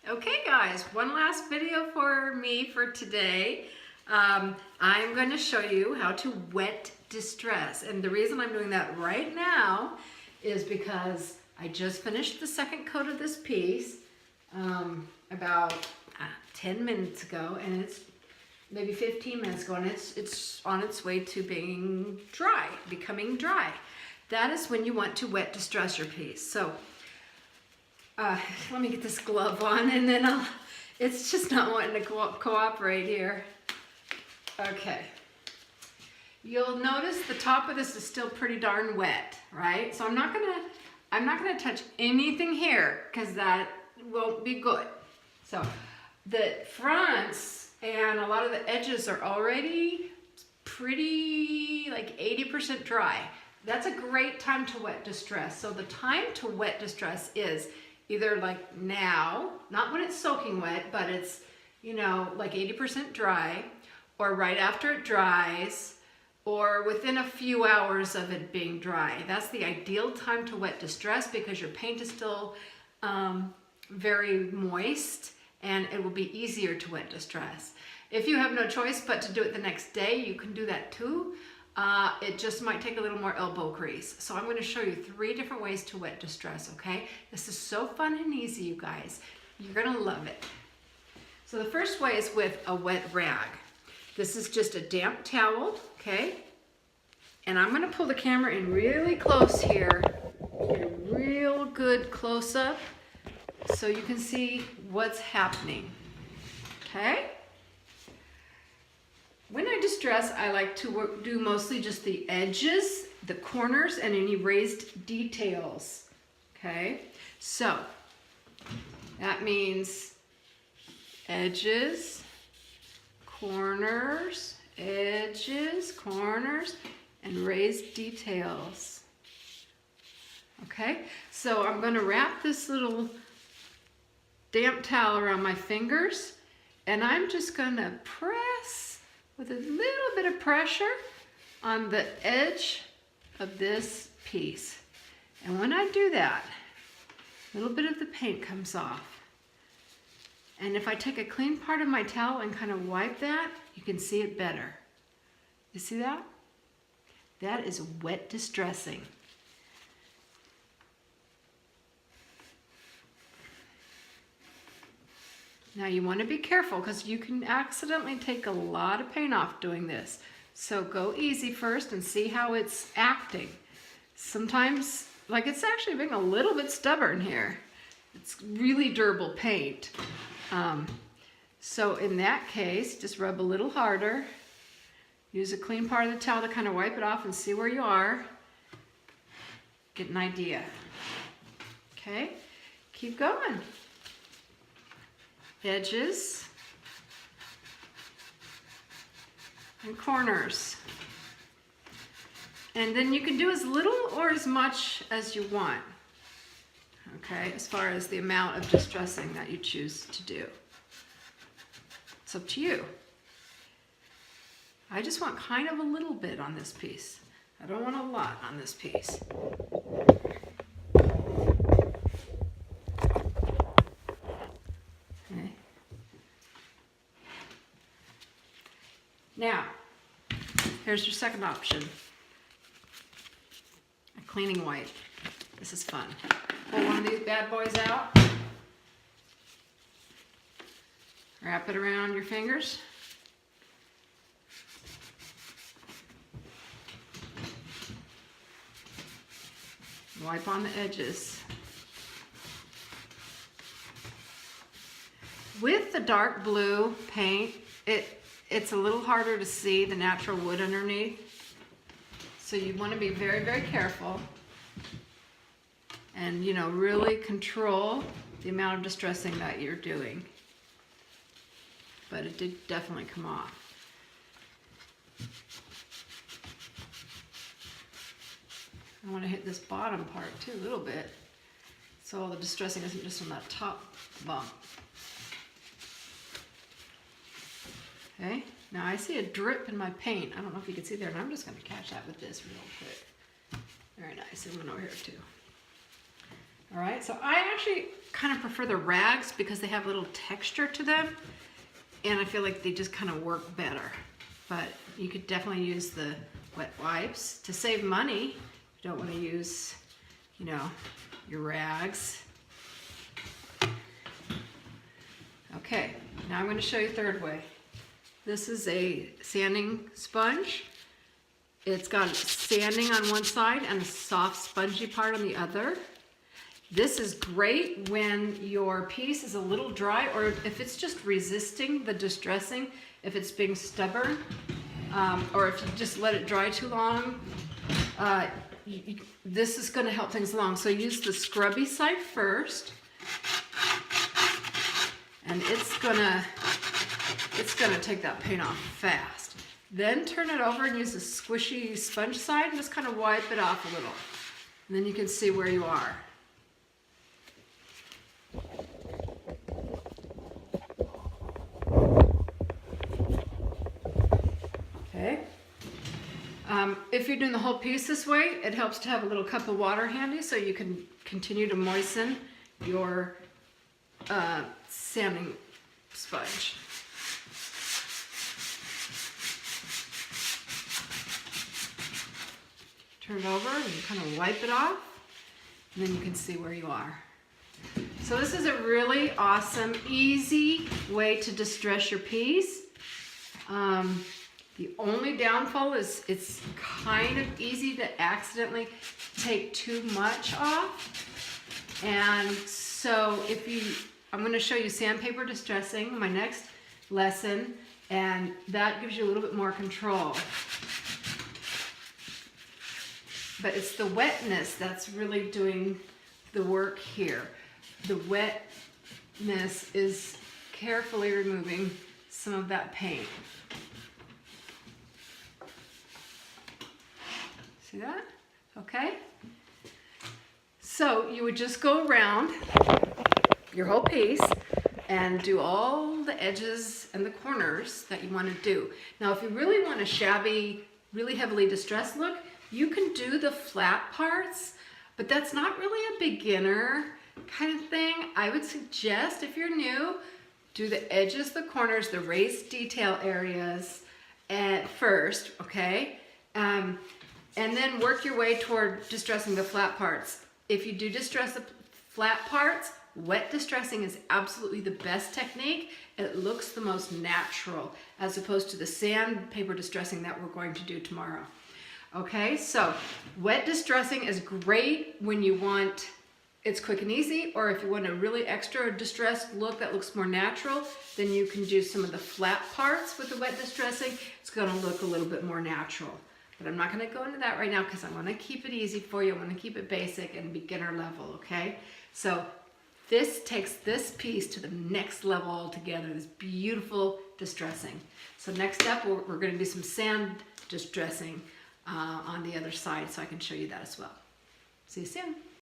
Okay guys, one last video for me for today. I'm going to show you how to wet distress, and the reason I'm doing that right now is because I just finished the second coat of this piece about 10 minutes ago, and it's maybe 15 minutes ago, and it's on its way to being dry, becoming dry. That is when you want to wet distress your piece. So let me get this glove on, and then it's just not wanting to cooperate here. Okay. You'll notice the top of this is still pretty darn wet, right? So I'm not gonna touch anything here because that won't be good. So the fronts and a lot of the edges are already pretty like 80% dry. That's a great time to wet distress. So the time to wet distress is either like now, not when it's soaking wet, but it's, you know, like 80% dry, or right after it dries, or within a few hours of it being dry. That's the ideal time to wet distress because your paint is still very moist and it will be easier to wet distress. If you have no choice but to do it the next day, you can do that too. It just might take a little more elbow grease. So I'm going to show you 3 different ways to wet distress, okay? This is so fun and easy, you guys. You're going to love it. So the first way is with a wet rag. This is just a damp towel, okay? And I'm going to pull the camera in really close here. Get a real good close-up so you can see what's happening, okay? When I distress, I like to do mostly just the edges, the corners, and any raised details, okay? So, that means edges, corners, edges, corners, and raised details, okay? So I'm going to wrap this little damp towel around my fingers, and I'm just going to press with a little bit of pressure on the edge of this piece. And when I do that, a little bit of the paint comes off. And if I take a clean part of my towel and kind of wipe that, you can see it better. You see that? That is wet distressing. Now you want to be careful because you can accidentally take a lot of paint off doing this. So go easy first and see how it's acting. Sometimes, like, it's actually being a little bit stubborn here. It's really durable paint. So in that case, just rub a little harder. Use a clean part of the towel to kind of wipe it off and see where you are. Get an idea. Okay, keep going. Edges and corners. And then you can do as little or as much as you want, okay, as far as the amount of distressing that you choose to do. It's up to you. I just want kind of a little bit on this piece. I don't want a lot on this piece. Now, here's your second option. A cleaning wipe. This is fun. Pull one of these bad boys out. Wrap it around your fingers. Wipe on the edges. With the dark blue paint, it's a little harder to see the natural wood underneath. So you want to be very, very careful and, you know, really control the amount of distressing that you're doing. But it did definitely come off. I want to hit this bottom part too a little bit so all the distressing isn't just on that top bump. Okay, now I see a drip in my paint. I don't know if you can see there, and I'm just going to catch that with this real quick. Very nice. And one over here too. All right, so I actually kind of prefer the rags because they have a little texture to them, and I feel like they just kind of work better. But you could definitely use the wet wipes to save money. You don't want to use, you know, your rags. Okay, now I'm going to show you third way. This is a sanding sponge. It's got sanding on one side and a soft spongy part on the other. This is great when your piece is a little dry, or if it's just resisting the distressing, if it's being stubborn, or if you just let it dry too long. This is going to help things along. So use the scrubby side first, and it's gonna take that paint off fast. Then turn it over and use the squishy sponge side and just kind of wipe it off a little. And then you can see where you are. Okay. If you're doing the whole piece this way, it helps to have a little cup of water handy so you can continue to moisten your sanding sponge. Turn it over and you kind of wipe it off, and then you can see where you are. So this is a really awesome, easy way to distress your piece. The only downfall is it's kind of easy to accidentally take too much off. And so I'm going to show you sandpaper distressing, my next lesson, and that gives you a little bit more control. But it's the wetness that's really doing the work here. The wetness is carefully removing some of that paint. See that? Okay. So you would just go around your whole piece and do all the edges and the corners that you want to do. Now, if you really want a shabby, really heavily distressed look, you can do the flat parts, but that's not really a beginner kind of thing. I would suggest, if you're new, do the edges, the corners, the raised detail areas at first, okay? And then work your way toward distressing the flat parts. If you do distress the flat parts, wet distressing is absolutely the best technique. It looks the most natural as opposed to the sandpaper distressing that we're going to do tomorrow. Okay, so wet distressing is great when you want it's quick and easy, or if you want a really extra distressed look that looks more natural, then you can do some of the flat parts with the wet distressing. It's going to look a little bit more natural. But I'm not going to go into that right now because I want to keep it easy for you. I want to keep it basic and beginner level, okay? So this takes this piece to the next level altogether, this beautiful distressing. So next up, we're going to do some sand distressing on the other side so I can show you that as well. See you soon.